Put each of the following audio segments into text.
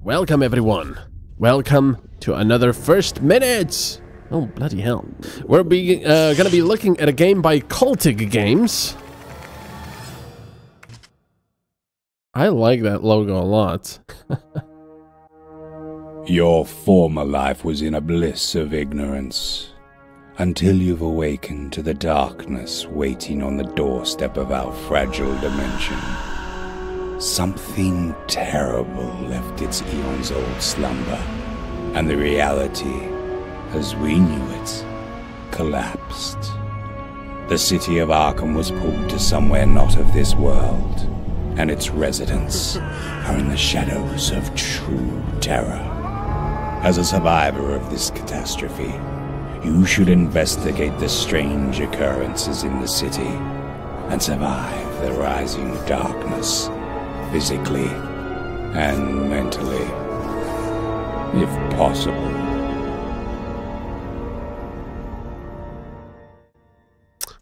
Welcome everyone. Welcome to another First Minutes. Oh bloody hell. We're gonna be looking at a game by Cultic Games. I like that logo a lot. Your former life was in a bliss of ignorance, until you've awakened to the darkness waiting on the doorstep of our fragile dimension. Something terrible left its eons-old slumber, and the reality, as we knew it, collapsed. The city of Arkham was pulled to somewhere not of this world, and its residents are in the shadows of true terror. As a survivor of this catastrophe, you should investigate the strange occurrences in the city and survive the rising darkness, physically and mentally, if possible.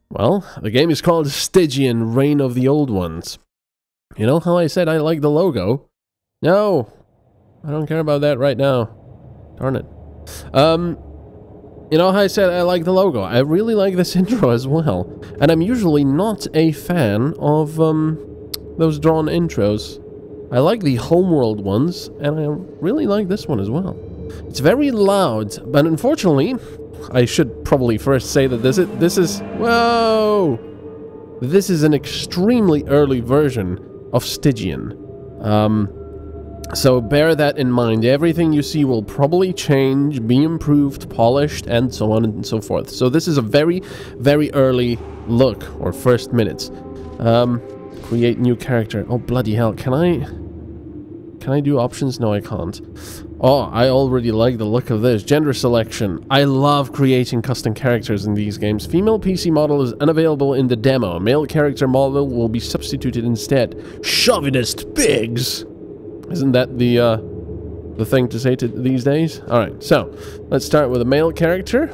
Well, the game is called Stygian, Reign of the Old Ones. You know how I said I like the logo? No, I don't care about that right now. Darn it. You know how I said I like the logo? I really like this intro as well. And I'm usually not a fan of those drawn intros. I like the homeworld ones, and I really like this one as well. It's very loud, but unfortunately, I should probably first say that this is whoa! This is an extremely early version of Stygian. So bear that in mind. Everything you see will probably change, be improved, polished, and so on and so forth. So this is a very, very early look, or first minutes. Create new character. Oh, bloody hell. Can I do options? No, I can't. Oh, I already like the look of this. Gender selection. I love creating custom characters in these games. Female PC model is unavailable in the demo. Male character model will be substituted instead. Chauvinist pigs! Isn't that the thing to say these days? Alright, so, let's start with a male character.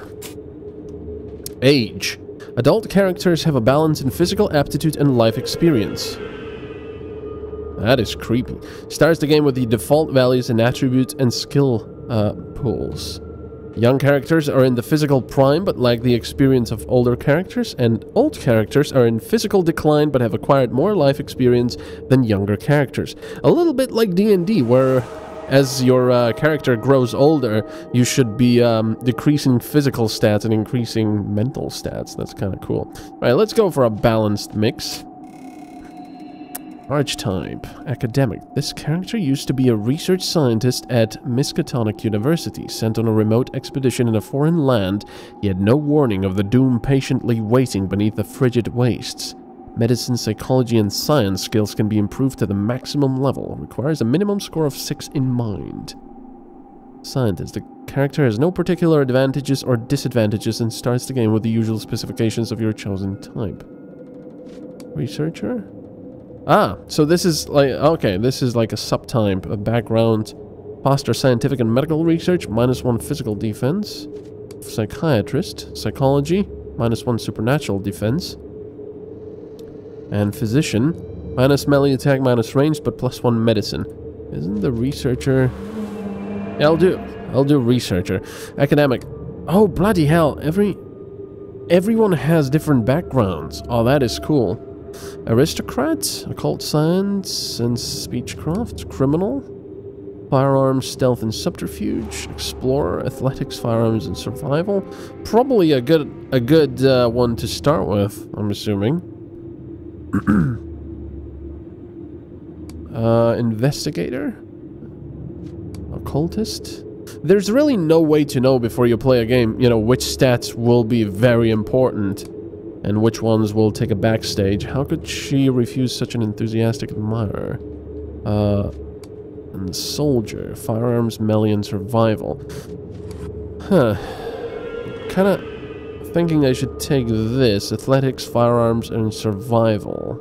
Age. Adult characters have a balance in physical aptitude and life experience. That is creepy. Starts the game with the default values and attributes and skill pools. Young characters are in the physical prime but lack the experience of older characters, and old characters are in physical decline but have acquired more life experience than younger characters. A little bit like D&D, where as your character grows older, you should be decreasing physical stats and increasing mental stats. That's kind of cool. Alright, let's go for a balanced mix. Archetype. Academic. This character used to be a research scientist at Miskatonic University. Sent on a remote expedition in a foreign land, he had no warning of the doom patiently waiting beneath the frigid wastes. Medicine, psychology, and science skills can be improved to the maximum level. Requires a minimum score of 6 in mind. Scientist. The character has no particular advantages or disadvantages and starts the game with the usual specifications of your chosen type. Researcher? Ah, so this is like, okay, this is like a subtype, a background. Foster scientific and medical research, -1 physical defense. Psychiatrist, psychology, -1 supernatural defense. And physician, minus melee attack, minus range, but +1 medicine. Isn't the researcher... Yeah, I'll do researcher. Academic. Oh, bloody hell, everyone has different backgrounds. Oh, that is cool. Aristocrat, occult science and speechcraft, criminal, firearms, stealth and subterfuge, explorer, athletics, firearms and survival. Probably a good one to start with, I'm assuming. Investigator, occultist. There's really no way to know before you play a game, you know, which stats will be very important and which ones will take a backstage. How could she refuse such an enthusiastic admirer? And soldier, firearms, melee, and survival. Huh. Kinda thinking I should take this. Athletics, firearms, and survival.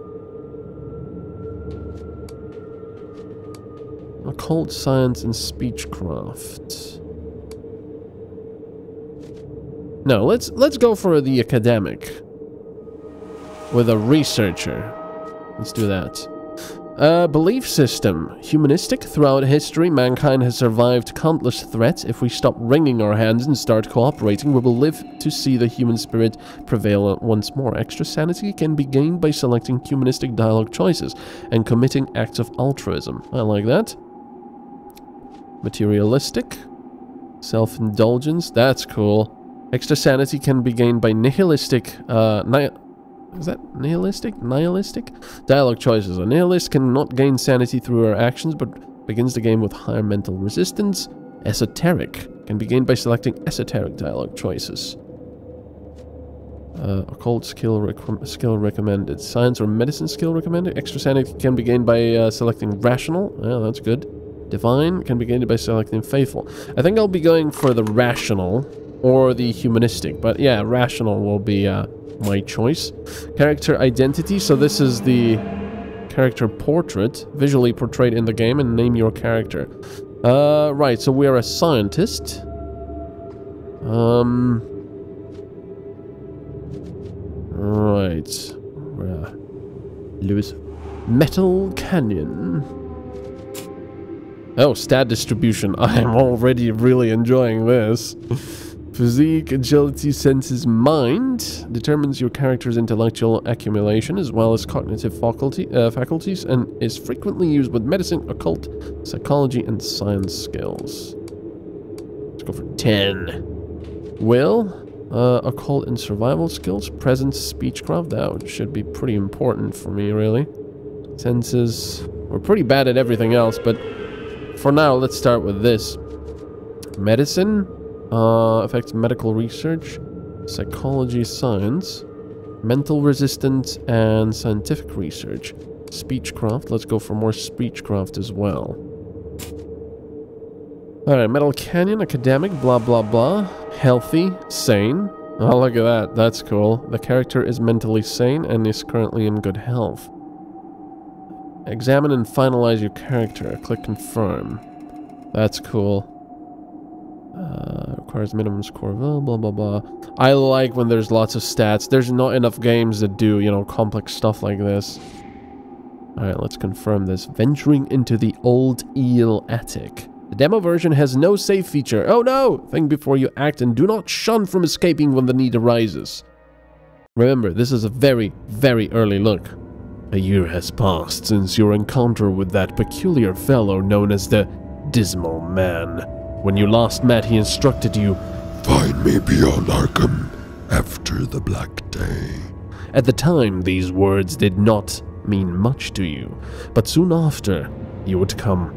Occult science and speechcraft. No, let's go for the academic. With a researcher. Let's do that. Belief system. Humanistic. Throughout history, mankind has survived countless threats. If we stop wringing our hands and start cooperating, we will live to see the human spirit prevail once more. Extra sanity can be gained by selecting humanistic dialogue choices and committing acts of altruism. I like that. Materialistic. Self-indulgence. That's cool. Extra sanity can be gained by nihilistic... Is that nihilistic? Nihilistic? Dialogue choices. A nihilist cannot gain sanity through her actions, but begins the game with higher mental resistance. Esoteric can be gained by selecting esoteric dialogue choices. Occult skill recommended. Science or medicine skill recommended. Extra sanity can be gained by selecting rational. Yeah, that's good. Divine can be gained by selecting faithful. I think I'll be going for the rational or the humanistic, but yeah, rational will be my choice. Character identity. So this is the character portrait visually portrayed in the game, and name your character. Right, so we are a scientist. Right. Lewis. MetalCanyon. Oh, stat distribution. I am already really enjoying this. Physique, agility, senses, mind determines your character's intellectual accumulation as well as cognitive faculties, and is frequently used with medicine, occult, psychology, and science skills. Let's go for 10. Will, occult and survival skills, presence, speechcraft. That should be pretty important for me, really. Senses, we're pretty bad at everything else, but for now, let's start with this. Medicine. Affects medical research, psychology, science, mental resistance, and scientific research. Speechcraft. Let's go for more speechcraft as well. Alright, MetalCanyon, academic, blah blah blah. Healthy, sane. Oh, look at that. That's cool. The character is mentally sane and is currently in good health. Examine and finalize your character. Click confirm. That's cool. Requires minimum score, blah, blah, blah, blah. I like when there's lots of stats. There's not enough games that do, you know, complex stuff like this. Alright, let's confirm this. Venturing into the old eel attic. The demo version has no save feature. Oh no! Think before you act and do not shun from escaping when the need arises. Remember, this is a very, very early look. A year has passed since your encounter with that peculiar fellow known as the Dismal Man. When you last met, he instructed you, "Find me beyond Arkham after the Black Day." At the time, these words did not mean much to you, but soon after, you would come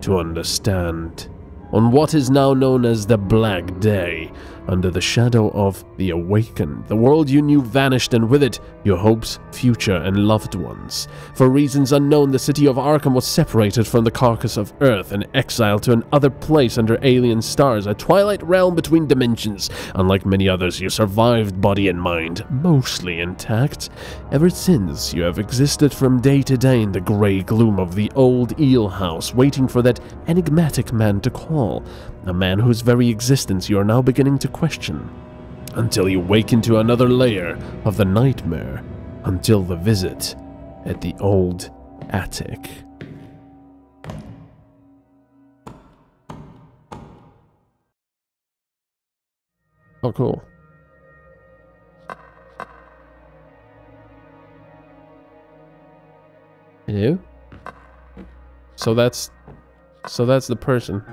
to understand. On what is now known as the Black Day, under the shadow of the Awakened, the world you knew vanished, and with it, your hopes, future, and loved ones. For reasons unknown, the city of Arkham was separated from the carcass of Earth and exiled to another place under alien stars, a twilight realm between dimensions. Unlike many others, you survived body and mind, mostly intact. Ever since, you have existed from day to day in the grey gloom of the old eel house, waiting for that enigmatic man to call. A man whose very existence you are now beginning to question. Until you wake into another layer of the nightmare. Until the visit at the old attic. Oh, cool. Hello? So that's the person.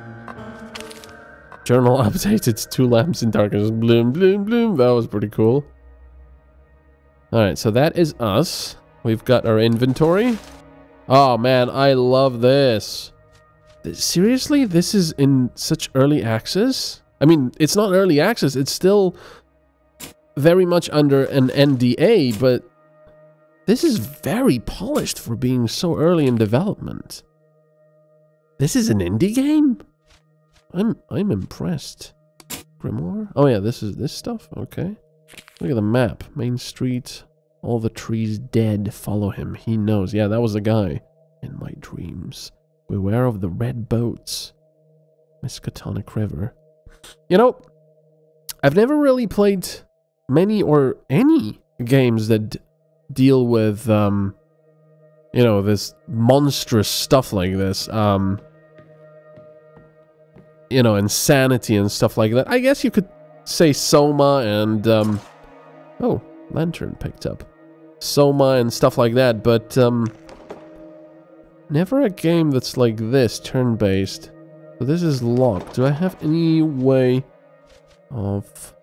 Journal update, it's 2 lamps in darkness. Bloom, bloom, bloom. That was pretty cool. Alright, so that is us. We've got our inventory. Oh man, I love this. Seriously? This is in such early access? I mean, it's not early access. It's still very much under an NDA, but this is very polished for being so early in development. This is an indie game? I'm impressed. Grimoire? Oh yeah, this is this stuff? Okay. Look at the map. Main street. All the trees dead. Follow him. He knows. Yeah, that was the guy. In my dreams. Beware of the red boats. Miskatonic River. You know, I've never really played many or any games that deal with, you you know, this monstrous stuff like this, you know, insanity and stuff like that. I guess you could say Soma and, oh, lantern picked up. Soma and stuff like that, but, never a game that's like this, turn-based. So this is locked. Do I have any way of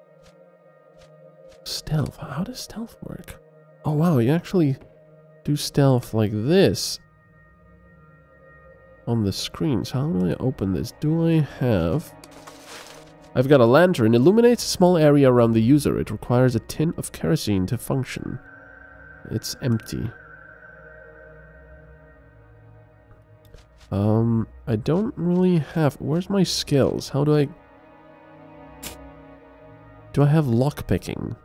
stealth? How does stealth work? Oh wow, you actually do stealth like this on the screen. So how do I open this? Do I have... I've got a lantern. Illuminates a small area around the user. It requires a tin of kerosene to function. It's empty. I don't really have... Where's my skills? How do I... Do I have lockpicking?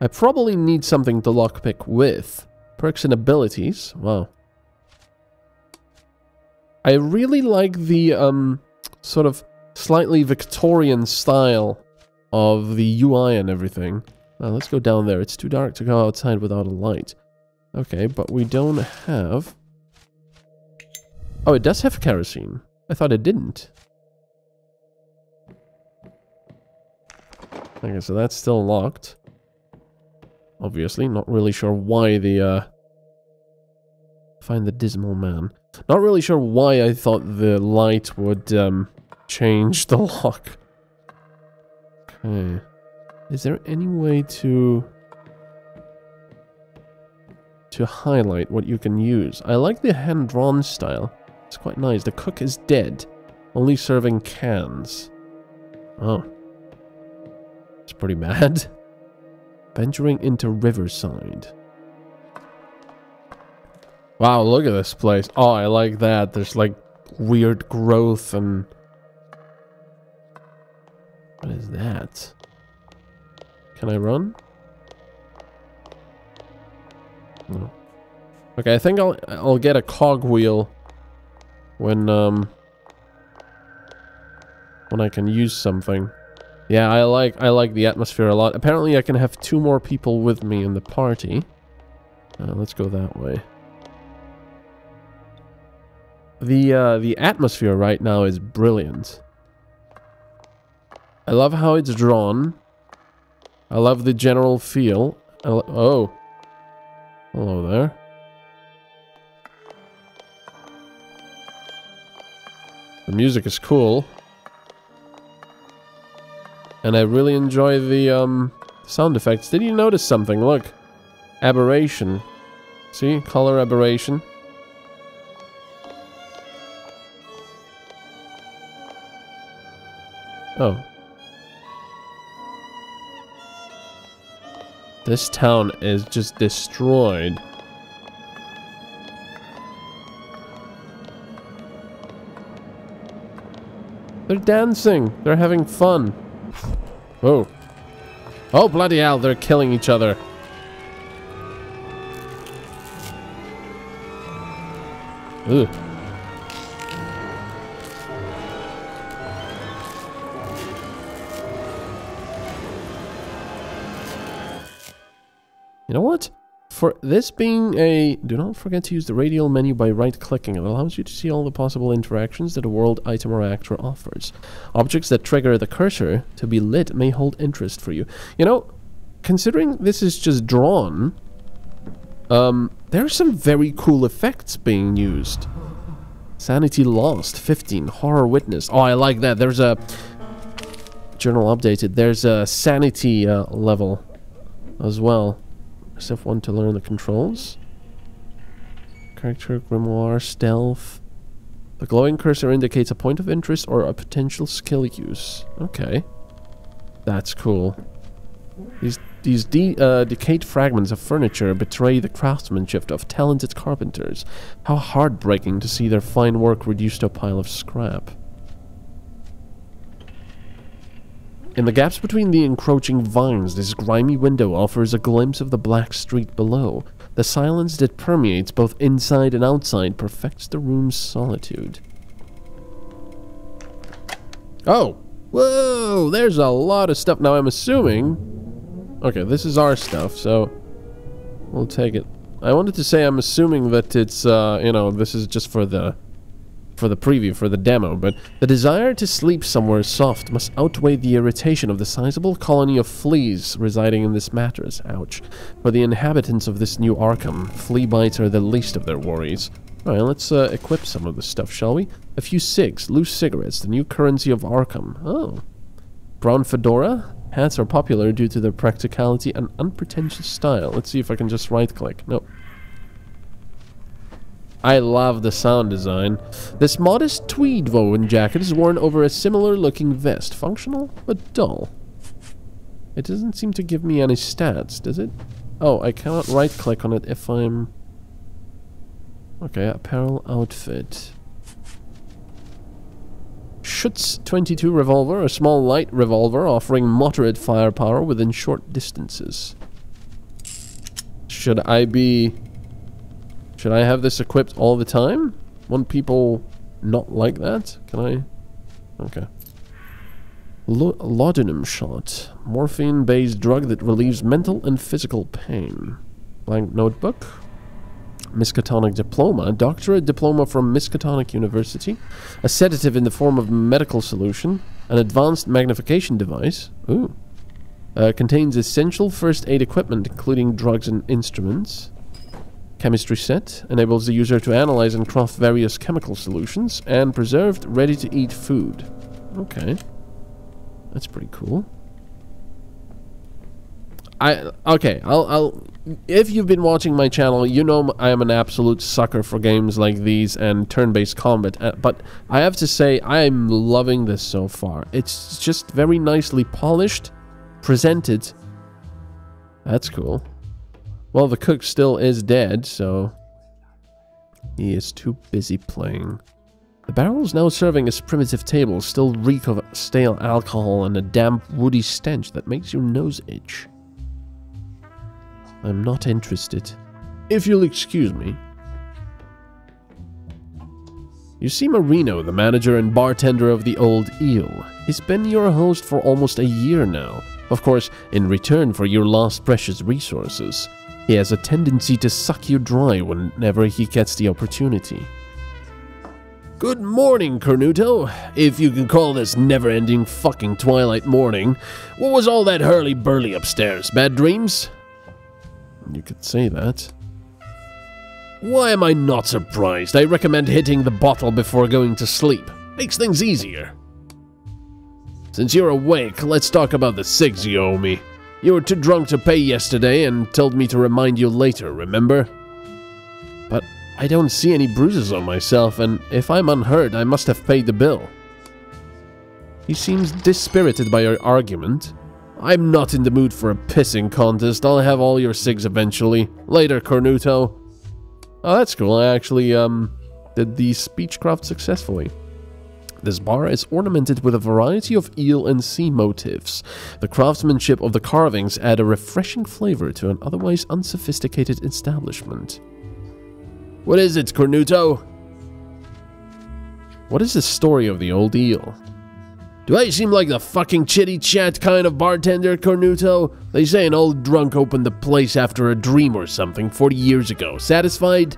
I probably need something to lockpick with. Perks and abilities. Wow. I really like the, sort of slightly Victorian style of the UI and everything. Let's go down there. It's too dark to go outside without a light. Okay, but we don't have... Oh, it does have kerosene. I thought it didn't. Okay, so that's still locked. Obviously, not really sure why the, Find the dismal man. Not really sure why I thought the light would, change the lock. Okay. Is there any way to highlight what you can use? I like the hand-drawn style. It's quite nice. The cook is dead. Only serving cans. Oh. It's pretty bad. Venturing into Riverside. Wow, look at this place. Oh, I like that. There's like weird growth and... What is that? Can I run? No. Okay, I think I'll get a cogwheel when I can use something. Yeah, I like the atmosphere a lot. Apparently I can have 2 more people with me in the party. Let's go that way. The atmosphere right now is brilliant. I love how it's drawn. I love the general feel. Oh. Hello there. The music is cool. And I really enjoy the sound effects. Did you notice something? Look. Aberration. See? Color aberration. Oh. This town is just destroyed. They're dancing. They're having fun. Oh. Oh, bloody hell. They're killing each other. Ugh. You know what? For this being a... Do not forget to use the radial menu by right-clicking. It allows you to see all the possible interactions that a world, item, or actor offers. Objects that trigger the cursor to be lit may hold interest for you. You know, considering this is just drawn, there are some very cool effects being used. Sanity lost, 15. Horror witness. Oh, I like that. There's a... Journal updated. There's a sanity level as well. SF1 to learn the controls. Character, grimoire, stealth. The glowing cursor indicates a point of interest or a potential skill use. Okay. That's cool. These decayed fragments of furniture betray the craftsmanship of talented carpenters. How heartbreaking to see their fine work reduced to a pile of scrap. In the gaps between the encroaching vines, this grimy window offers a glimpse of the black street below. The silence that permeates both inside and outside perfects the room's solitude. Oh! Whoa! There's a lot of stuff. Now, I'm assuming... Okay, this is our stuff, so... We'll take it I wanted to say I'm assuming that it's, you know, this is just for the preview, for the demo, but the desire to sleep somewhere soft must outweigh the irritation of the sizable colony of fleas residing in this mattress. Ouch. For the inhabitants of this new Arkham, flea bites are the least of their worries. Alright, let's equip some of the stuff, shall we? A few cigs, loose cigarettes, the new currency of Arkham. Oh. Brown fedora? Hats are popular due to their practicality and unpretentious style. Let's see if I can just right-click. Nope. I love the sound design. This modest tweed woven jacket is worn over a similar-looking vest. Functional, but dull. It doesn't seem to give me any stats, does it? Oh, I cannot right-click on it if I'm... Okay, apparel outfit. Schutz 22 revolver, a small light revolver offering moderate firepower within short distances. Should I have this equipped all the time? Want people not like that? Can I? Okay. Laudanum shot. Morphine-based drug that relieves mental and physical pain. Blank notebook. Miskatonic diploma. Doctorate diploma from Miskatonic University. A sedative in the form of medical solution. An advanced magnification device. Ooh. Contains essential first aid equipment, including drugs and instruments. Chemistry set. Enables the user to analyze and craft various chemical solutions. And preserved, ready-to-eat food. Okay. That's pretty cool. I'll if you've been watching my channel, you know I am an absolute sucker for games like these and turn-based combat, but I have to say I'm loving this so far. It's just very nicely polished, presented. That's cool. Well, the cook still is dead, so he is too busy playing. The barrels now serving as primitive tables still reek of stale alcohol and a damp, woody stench that makes your nose itch. I'm not interested. If you'll excuse me. You see Marino, the manager and bartender of the Old Eel. He's been your host for almost a year now. Of course, in return for your lost precious resources. He has a tendency to suck you dry whenever he gets the opportunity. Good morning, Cornuto. If you can call this never-ending fucking twilight morning. What was all that hurly-burly upstairs? Bad dreams? You could say that. Why am I not surprised? I recommend hitting the bottle before going to sleep. Makes things easier. Since you're awake, let's talk about the cigs you owe me. You were too drunk to pay yesterday and told me to remind you later, remember? But I don't see any bruises on myself, and if I'm unhurt, I must have paid the bill. He seems dispirited by your argument. I'm not in the mood for a pissing contest. I'll have all your cigs eventually. Later, Cornuto. Oh, that's cool. I actually, did the speechcraft successfully. This bar is ornamented with a variety of eel and sea motifs. The craftsmanship of the carvings add a refreshing flavor to an otherwise unsophisticated establishment. What is it, Cornuto? What is the story of the Old Eel? Do I seem like the fucking chitty-chat kind of bartender, Cornuto? They say an old drunk opened the place after a dream or something 40 years ago. Satisfied?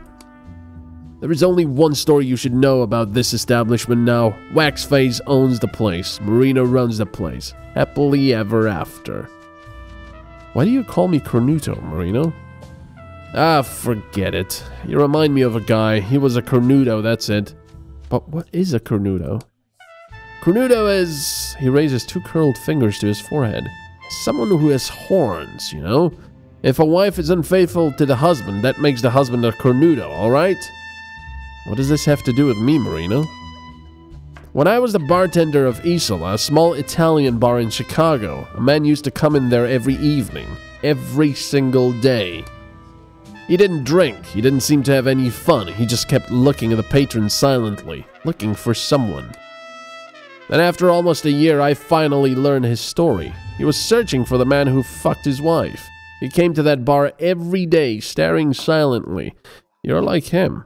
There is only one story you should know about this establishment now. Waxface owns the place. Marino runs the place. Happily ever after. Why do you call me Cornuto, Marino? Ah, forget it. You remind me of a guy. He was a Cornuto, that's it. But what is a Cornuto? Cornuto is... He raises two curled fingers to his forehead. Someone who has horns, you know? If a wife is unfaithful to the husband, that makes the husband a Cornuto, alright? What does this have to do with me, Marino? When I was the bartender of Isola, a small Italian bar in Chicago, a man used to come in there every evening. Every single day. He didn't drink. He didn't seem to have any fun. He just kept looking at the patrons silently, looking for someone. Then after almost a year, I finally learned his story. He was searching for the man who fucked his wife. He came to that bar every day, staring silently. You're like him.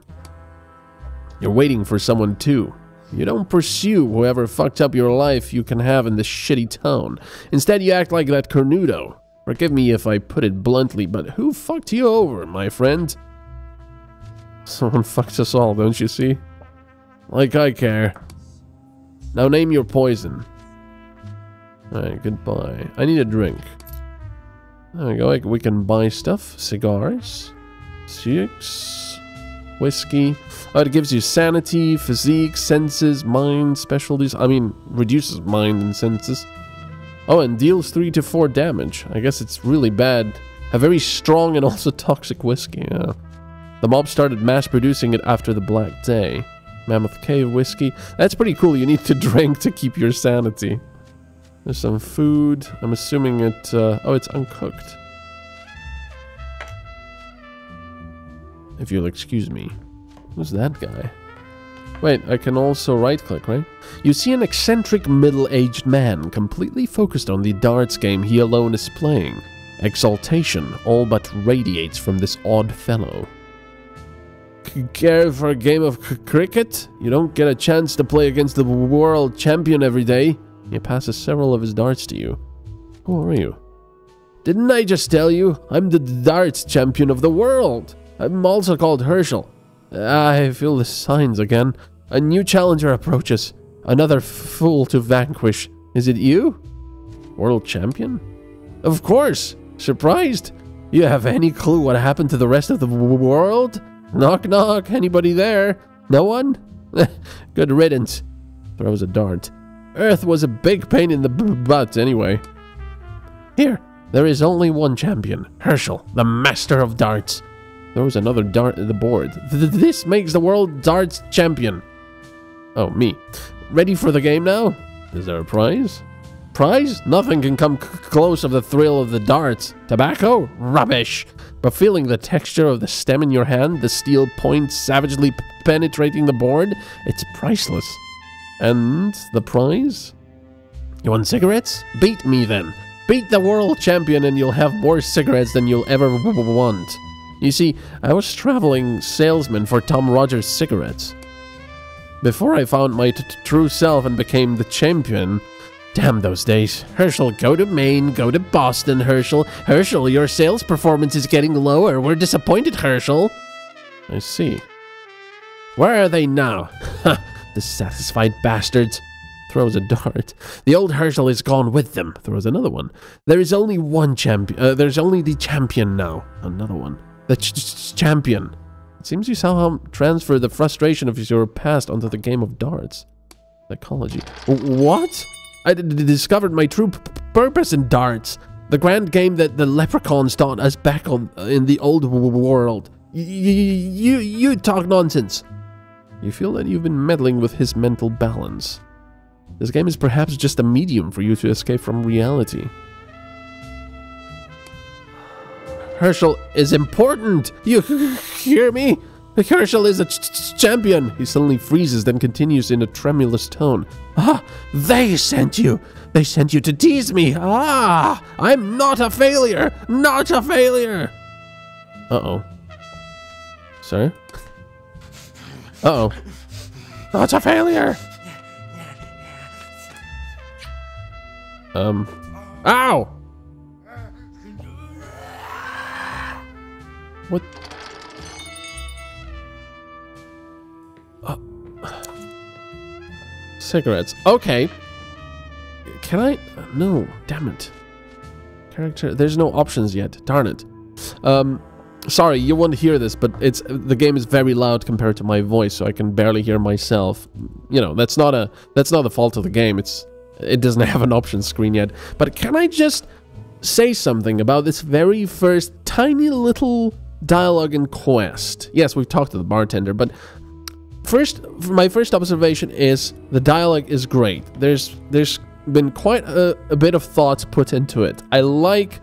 You're waiting for someone too. You don't pursue whoever fucked up your life you can have in this shitty town. Instead, you act like that Cornuto. Forgive me if I put it bluntly, but who fucked you over, my friend? Someone fucked us all, don't you see? Like I care. Now name your poison. Alright, goodbye. I need a drink. There we go, we can buy stuff. Cigars. Six. Whiskey. Oh, it gives you sanity, physique, senses, mind, specialties. I mean, reduces mind and senses. Oh, and deals 3 to 4 damage. I guess it's really bad. A very strong and also toxic whiskey, yeah. The mob started mass producing it after the Black Day. Mammoth Cave whiskey. That's pretty cool. You need to drink to keep your sanity. There's some food. I'm assuming it... oh, it's uncooked. If you'll excuse me. Who's that guy? Wait, I can also right-click, right? You see an eccentric middle-aged man completely focused on the darts game he alone is playing. Exaltation all but radiates from this odd fellow. Care for a game of cricket? You don't get a chance to play against the world champion every day. He passes several of his darts to you. Who are you? Didn't I just tell you? I'm the darts champion of the world. I'm also called Herschel. I feel the signs again. A new challenger approaches. Another fool to vanquish. Is it you? World champion? Of course. Surprised? You have any clue what happened to the rest of the world? Knock knock. Anybody there? No one? Good riddance. Throws a dart. Earth was a big pain in the butt anyway. Here, there is only one champion. Herschel, the master of darts. Throws another dart at the board. This makes the world darts champion. Oh, me. Ready for the game now? Is there a prize? Prize? Nothing can come close of the thrill of the darts. Tobacco? Rubbish. But feeling the texture of the stem in your hand, the steel point savagely penetrating the board, it's priceless. And the prize? You want cigarettes? Beat me then. Beat the world champion and you'll have more cigarettes than you'll ever want. You see, I was traveling salesman for Tom Rogers cigarettes. Before I found my true self and became the champion. Damn those days. Herschel, go to Maine, go to Boston, Herschel. Herschel, your sales performance is getting lower. We're disappointed, Herschel. I see. Where are they now? Ha! Dissatisfied bastards. Throws a dart. The old Herschel is gone with them. Throws another one. There is only one champion. There's only the champion now. Another one. The champion. It seems you somehow transfer the frustration of your past onto the game of darts. Psychology. What? I discovered my true purpose in darts. The grand game that the leprechauns taught us back in the old world. You talk nonsense. You feel that you've been meddling with his mental balance. This game is perhaps just a medium for you to escape from reality. Herschel is important! You hear me? Herschel is a champion! He suddenly freezes, then continues in a tremulous tone. Ah! They sent you! They sent you to tease me! Ah! I'm not a failure! Not a failure! Uh-oh. Sir? Uh-oh. Not a failure! Ow! What? Cigarettes. Okay. Can I? No. Damn it. Character. There's no options yet. Darn it. Sorry, you won't hear this, but the game is very loud compared to my voice, so I can barely hear myself. You know, that's not the fault of the game. It doesn't have an options screen yet. But can I just say something about this very first tiny little dialogue and quest? Yes, we've talked to the bartender, but my first observation is the dialogue is great. There's been quite a bit of thoughts put into it. I like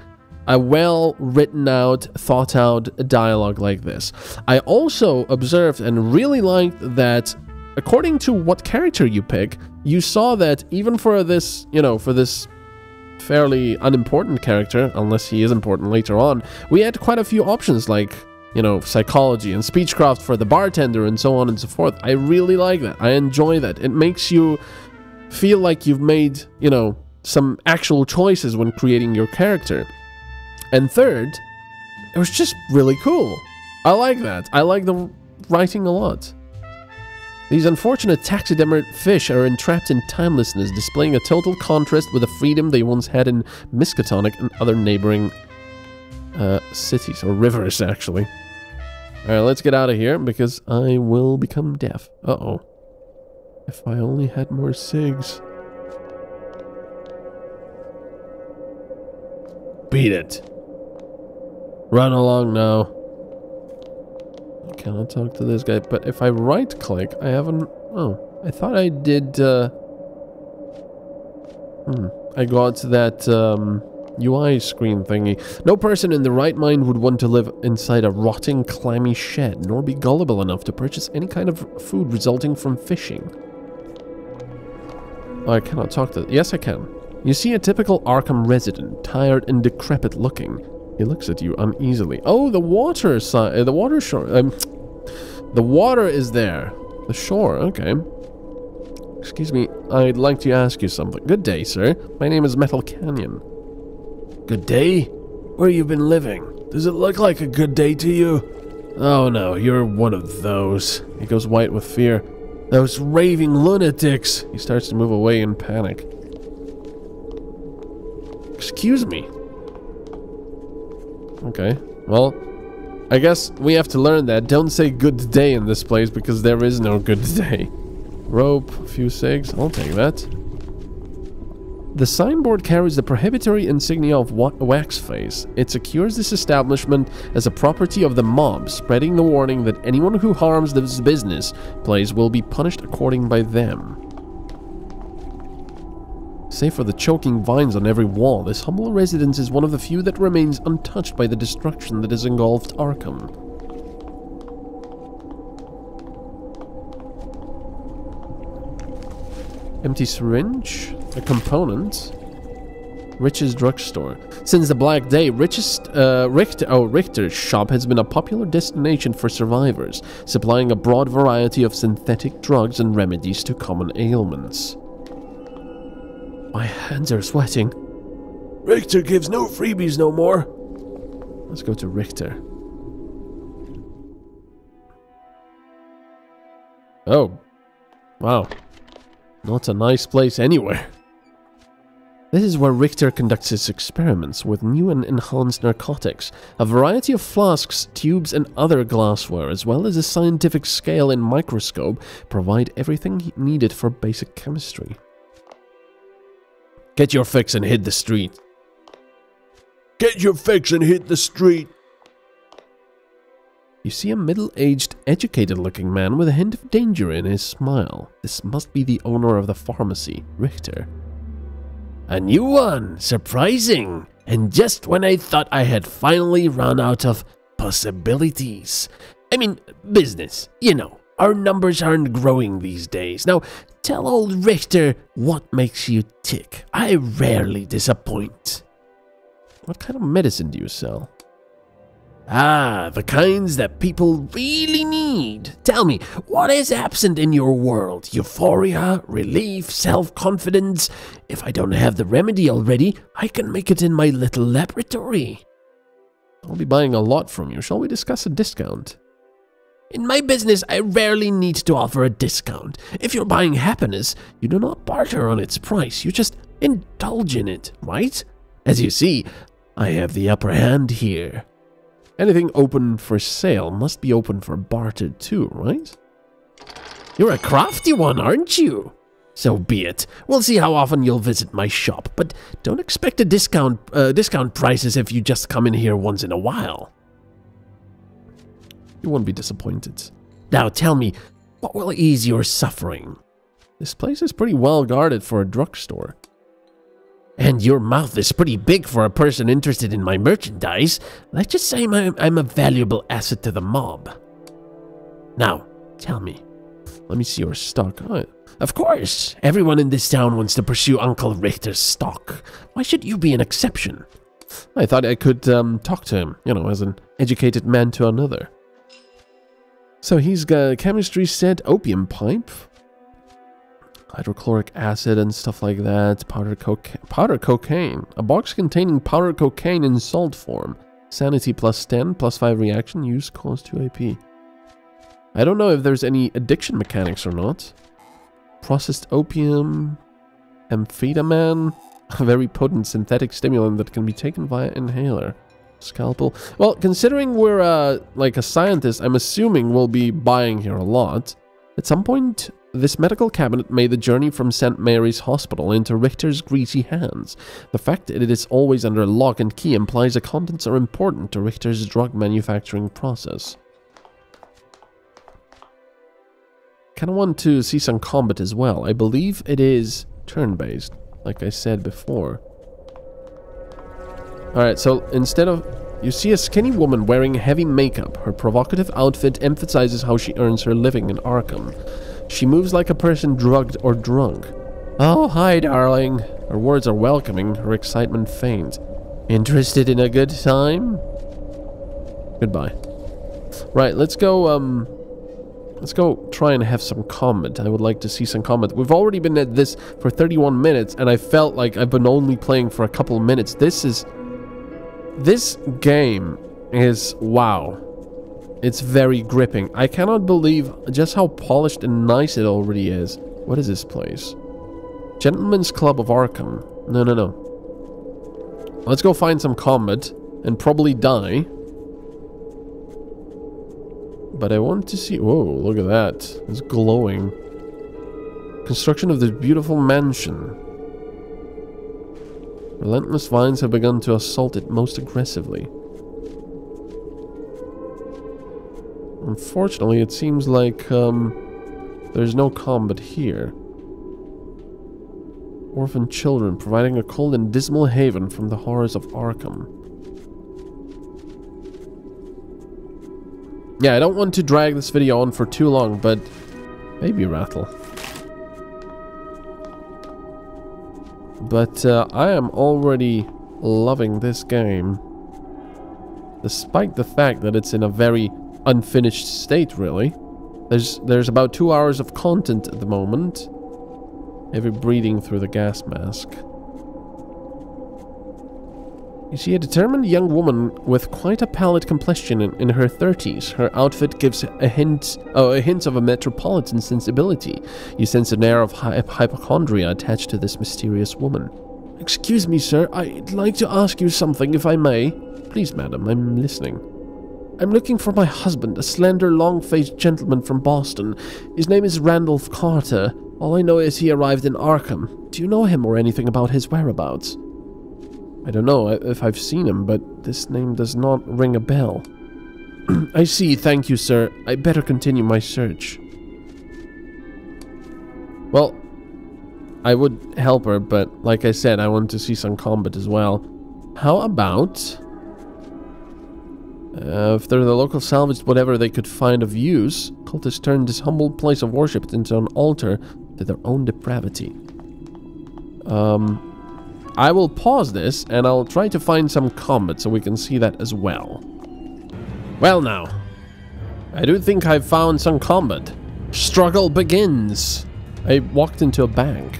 a well written out, thought out dialogue like this. I also observed and really liked that according to what character you pick, you saw that even for this, for this fairly unimportant character, unless he is important later on, we had quite a few options like, psychology and speechcraft for the bartender and so on and so forth. I really like that. I enjoy that. It makes you feel like you've made, some actual choices when creating your character. And third, it was just really cool. I like that. I like the writing a lot. These unfortunate taxidermied fish are entrapped in timelessness, displaying a total contrast with the freedom they once had in Miskatonic and other neighboring cities, or rivers, actually. Alright, let's get out of here, because I will become deaf. Uh-oh. If I only had more cigs. Beat it. Run along now. I cannot talk to this guy, but if I right-click, I haven't... Oh, I thought I did, I got that, UI screen thingy. No person in the right mind would want to live inside a rotting, clammy shed, nor be gullible enough to purchase any kind of food resulting from fishing. Oh, I cannot talk to... Yes, I can. You see a typical Arkham resident, tired and decrepit looking. He looks at you uneasily. Oh, the water side... the water shore... the water is there. The shore, okay. Excuse me, I'd like to ask you something. Good day, sir. My name is MetalCanyon. Good day? Where you been living? Does it look like a good day to you? Oh no, you're one of those. He goes white with fear. Those raving lunatics. He starts to move away in panic. Excuse me. Okay, well, I guess we have to learn that. Don't say good day in this place because there is no good day. Rope, a few cigs, I'll take that. The signboard carries the prohibitory insignia of Waxface. It secures this establishment as a property of the mob, spreading the warning that anyone who harms this business place will be punished according by them. Save for the choking vines on every wall, this humble residence is one of the few that remains untouched by the destruction that has engulfed Arkham. Empty syringe, a component, Rich's drugstore. Since the Black Day, Richter's shop has been a popular destination for survivors, supplying a broad variety of synthetic drugs and remedies to common ailments. My hands are sweating. Richter gives no freebies no more. Let's go to Richter. Oh. Wow. Not a nice place anywhere. This is where Richter conducts his experiments with new and enhanced narcotics, a variety of flasks, tubes, and other glassware, as well as a scientific scale and microscope, provide everything needed for basic chemistry. Get your fix and hit the street. Get your fix and hit the street. You see a middle-aged, educated-looking man with a hint of danger in his smile. This must be the owner of the pharmacy, Richter. A new one! Surprising! And just when I thought I had finally run out of possibilities. I mean, business, you know. Our numbers aren't growing these days. Now, tell old Richter what makes you tick. I rarely disappoint. What kind of medicine do you sell? Ah, the kinds that people really need. Tell me, what is absent in your world? Euphoria, relief, self-confidence? If I don't have the remedy already, I can make it in my little laboratory. I'll be buying a lot from you. Shall we discuss a discount? In my business, I rarely need to offer a discount. If you're buying happiness, you do not barter on its price. You just indulge in it, right? As you see, I have the upper hand here. Anything open for sale must be open for barter too, right? You're a crafty one, aren't you? So be it. We'll see how often you'll visit my shop, but don't expect a discount prices if you just come in here once in a while. You won't be disappointed. Now tell me, what will ease your suffering? This place is pretty well guarded for a drugstore. And your mouth is pretty big for a person interested in my merchandise. Let's just say I'm a valuable asset to the mob. Now, tell me. Let me see your stock. Oh, of course, everyone in this town wants to pursue Uncle Richter's stock. Why should you be an exception? I thought I could talk to him, you know, as an educated man to another. So he's got chemistry set, opium pipe, hydrochloric acid and stuff like that, powder cocaine, a box containing powder cocaine in salt form, sanity +10, +5 reaction, use cost 2 AP. I don't know if there's any addiction mechanics or not. Processed opium, amphetamine, a very potent synthetic stimulant that can be taken via inhaler. Scalpel. Well, considering we're like a scientist, I'm assuming we'll be buying here a lot. At some point, this medical cabinet made the journey from St. Mary's Hospital into Richter's greasy hands. The fact that it is always under lock and key implies the contents are important to Richter's drug manufacturing process. Kind of want to see some combat as well. I believe it is turn-based, like I said before. Alright, so instead of... You see a skinny woman wearing heavy makeup. Her provocative outfit emphasizes how she earns her living in Arkham. She moves like a person drugged or drunk. Oh, hi, darling. Her words are welcoming, her excitement faint. Interested in a good time? Goodbye. Right, let's go, let's go try and have some combat. I would like to see some combat. We've already been at this for 31 minutes, and I felt like I've been only playing for a couple of minutes. This game is, wow. It's very gripping. I cannot believe just how polished and nice it already is. What is this place? Gentleman's Club of Arkham. No, no, no. Let's go find some combat and probably die. But I want to see... Whoa, look at that. It's glowing. Construction of this beautiful mansion. Relentless vines have begun to assault it most aggressively. Unfortunately, it seems like there's no combat here. Orphan children providing a cold and dismal haven from the horrors of Arkham. Yeah, I don't want to drag this video on for too long, but maybe rattle. But I am already loving this game. Despite the fact that it's in a very unfinished state, really. There's about 2 hours of content at the moment. Heavy breathing through the gas mask. You see a determined young woman with quite a pallid complexion in her 30s. Her outfit gives a hint of a metropolitan sensibility. You sense an air of hypochondria attached to this mysterious woman. Excuse me, sir. I'd like to ask you something, if I may. Please, madam, I'm listening. I'm looking for my husband, a slender, long-faced gentleman from Boston. His name is Randolph Carter. All I know is he arrived in Arkham. Do you know him or anything about his whereabouts? I don't know if I've seen him, but this name does not ring a bell. I see, thank you, sir. I better continue my search. Well, I would help her, but like I said, I want to see some combat as well. How about... if they're the local salvaged whatever they could find of use, cultists turned this humble place of worship into an altar to their own depravity. I will pause this, and I'll try to find some combat so we can see that as well. Well now, I do think I've found some combat. Struggle begins! I walked into a bank.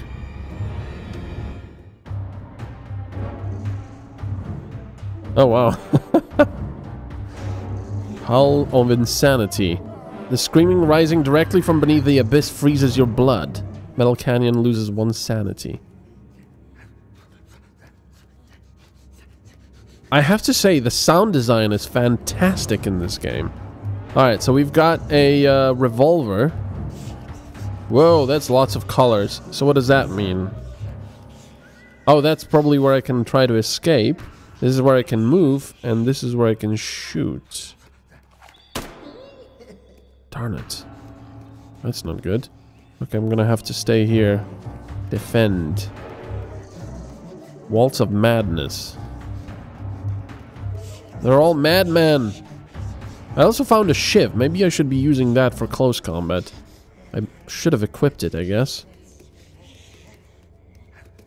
Oh wow. Hull of insanity. The screaming rising directly from beneath the abyss freezes your blood. MetalCanyon loses 1 sanity. I have to say, the sound design is fantastic in this game. Alright, so we've got a revolver. Whoa, that's lots of colors. So what does that mean? Oh, that's probably where I can try to escape. This is where I can move, and this is where I can shoot. Darn it. That's not good. Okay, I'm gonna have to stay here. Defend. Waltz of Madness. They're all madmen. I also found a shiv. Maybe I should be using that for close combat. I should have equipped it, I guess.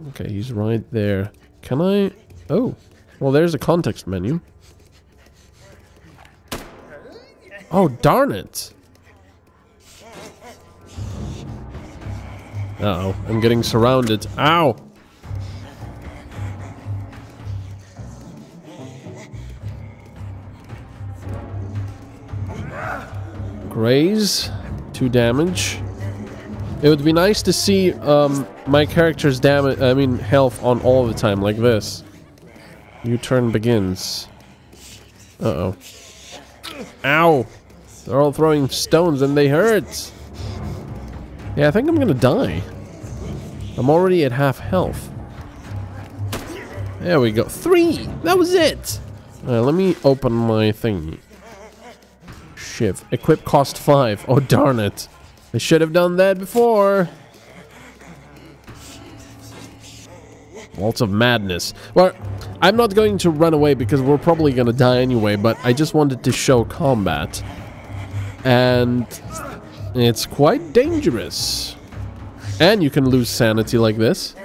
Okay, he's right there. Can I... Oh. Well, there's a context menu. Oh, darn it. Uh-oh. I'm getting surrounded. Ow! Graze. 2 damage. It would be nice to see my character's health on all the time, like this. New turn begins. Uh-oh. Ow! They're all throwing stones and they hurt! Yeah, I think I'm gonna die. I'm already at half health. There we go. 3! That was it! Let me open my thingy. Shiv. Equip cost 5. Oh, darn it. I should have done that before. Waltz of Madness. Well, I'm not going to run away because we're probably going to die anyway, but I just wanted to show combat. And it's quite dangerous. And you can lose sanity like this.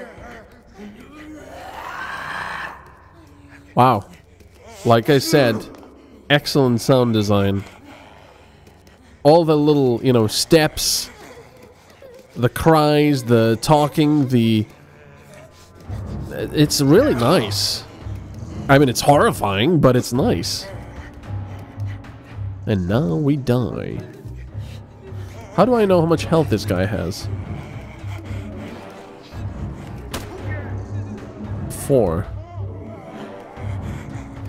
Wow. Like I said, excellent sound design. All the little, you know, steps, the cries, the talking, it's really nice. I mean, it's horrifying, but it's nice. And now we die. How do I know how much health this guy has? 4.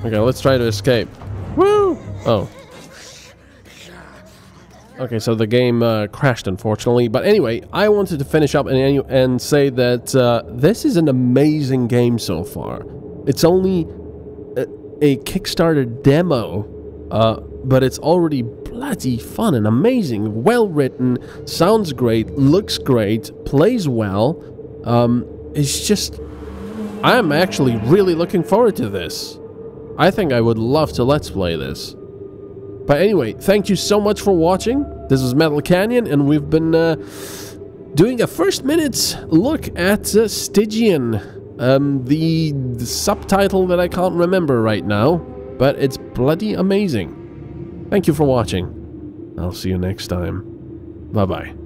Okay, let's try to escape. Woo! Oh. Okay, so the game crashed, unfortunately. But anyway, I wanted to finish up and say that this is an amazing game so far. It's only a Kickstarter demo, but it's already bloody fun and amazing. Well written, sounds great, looks great, plays well. It's just... I'm actually really looking forward to this. I think I would love to Let's Play this. But anyway, thank you so much for watching. This is MetalCanyon, and we've been doing a first minute look at Stygian. The subtitle that I can't remember right now, but it's bloody amazing. Thank you for watching. I'll see you next time. Bye-bye.